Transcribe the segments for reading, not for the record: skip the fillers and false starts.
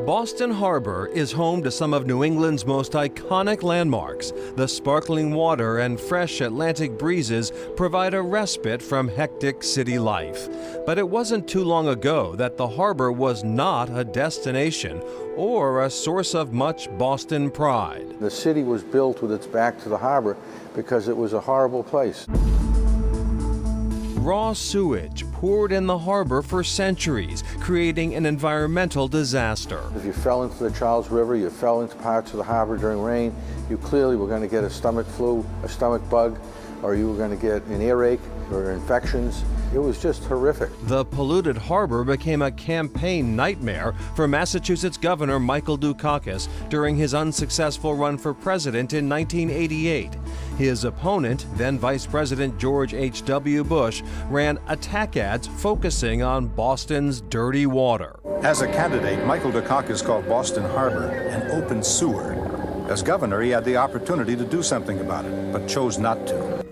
Boston Harbor is home to some of New England's most iconic landmarks. The sparkling water and fresh Atlantic breezes provide a respite from hectic city life. But it wasn't too long ago that the harbor was not a destination or a source of much Boston pride. The city was built with its back to the harbor because it was a horrible place. Raw sewage poured in the harbor for centuries, creating an environmental disaster. If you fell into the Charles River, you fell into parts of the harbor during rain, you clearly were going to get a stomach flu, a stomach bug, or you were going to get an earache or infections. It was just horrific. The polluted harbor became a campaign nightmare for Massachusetts Governor Michael Dukakis during his unsuccessful run for president in 1988. His opponent, then Vice President George H.W. Bush, ran attack ads focusing on Boston's dirty water. As a candidate, Michael Dukakis called Boston Harbor an open sewer. As governor, he had the opportunity to do something about it, but chose not to.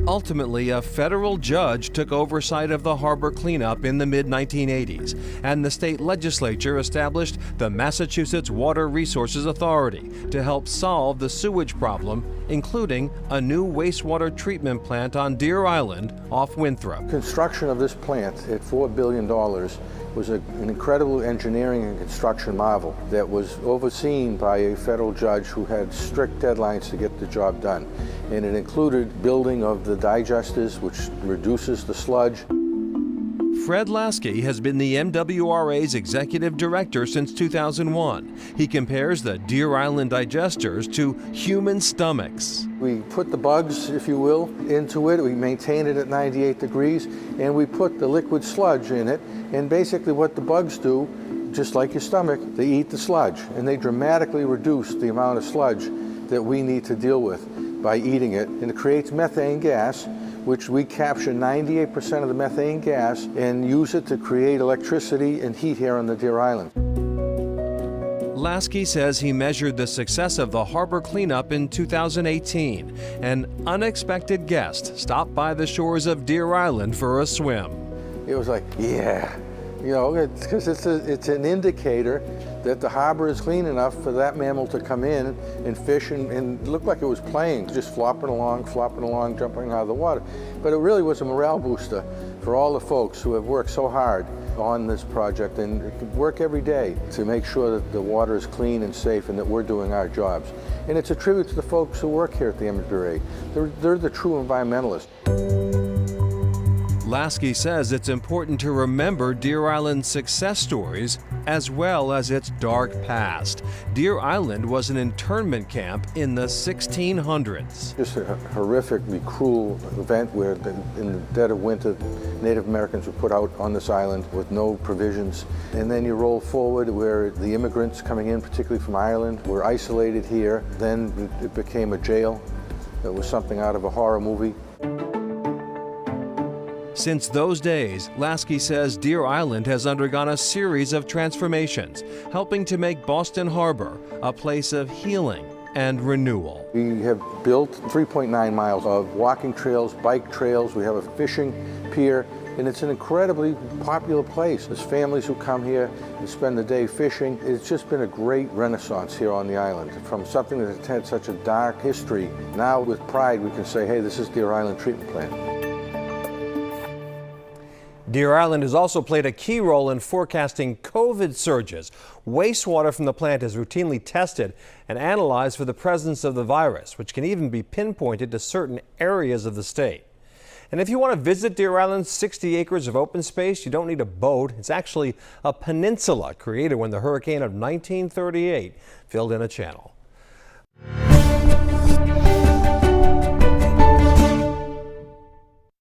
Ultimately, a federal judge took oversight of the harbor cleanup in the mid-1980s, and the state legislature established the Massachusetts Water Resources Authority to help solve the sewage problem, including a new wastewater treatment plant on Deer Island off Winthrop. Construction of this plant at $4 billion was an incredible engineering and construction marvel that was overseen by a federal judge who had strict deadlines to get the job done. And it included building of the digesters, which reduces the sludge. Fred Lasky has been the MWRA's executive director since 2001. He compares the Deer Island digesters to human stomachs. We put the bugs, if you will, into it. We maintain it at 98 degrees, and we put the liquid sludge in it. And basically what the bugs do, just like your stomach, they eat the sludge, and they dramatically reduce the amount of sludge that we need to deal with by eating it. And it creates methane gas, which we capture 98% of the methane gas and use it to create electricity and heat here on the Deer Island. Lasky says he measured the success of the harbor cleanup in 2018. An unexpected guest stopped by the shores of Deer Island for a swim. It was like, yeah, you know, because it's an indicator that the harbor is clean enough for that mammal to come in and fish and look like it was playing, just flopping along, jumping out of the water. But it really was a morale booster for all the folks who have worked so hard on this project and work every day to make sure that the water is clean and safe and that we're doing our jobs. And it's a tribute to the folks who work here at the MWRA. They're the true environmentalists. Lasky says it's important to remember Deer Island's success stories as well as its dark past. Deer Island was an internment camp in the 1600s. Just a horrifically cruel event where in the dead of winter, Native Americans were put out on this island with no provisions. And then you roll forward where the immigrants coming in, particularly from Ireland, were isolated here. Then it became a jail. It was something out of a horror movie. Since those days, Lasky says Deer Island has undergone a series of transformations, helping to make Boston Harbor a place of healing and renewal. We have built 3.9 miles of walking trails, bike trails. We have a fishing pier, and it's an incredibly popular place. There's families who come here and spend the day fishing. It's just been a great renaissance here on the island. From something that had such a dark history, now with pride we can say, hey, this is Deer Island Treatment Plant. Deer Island has also played a key role in forecasting COVID surges. Wastewater from the plant is routinely tested and analyzed for the presence of the virus, which can even be pinpointed to certain areas of the state. And if you want to visit Deer Island's 60 acres of open space, you don't need a boat. It's actually a peninsula created when the hurricane of 1938 filled in a channel.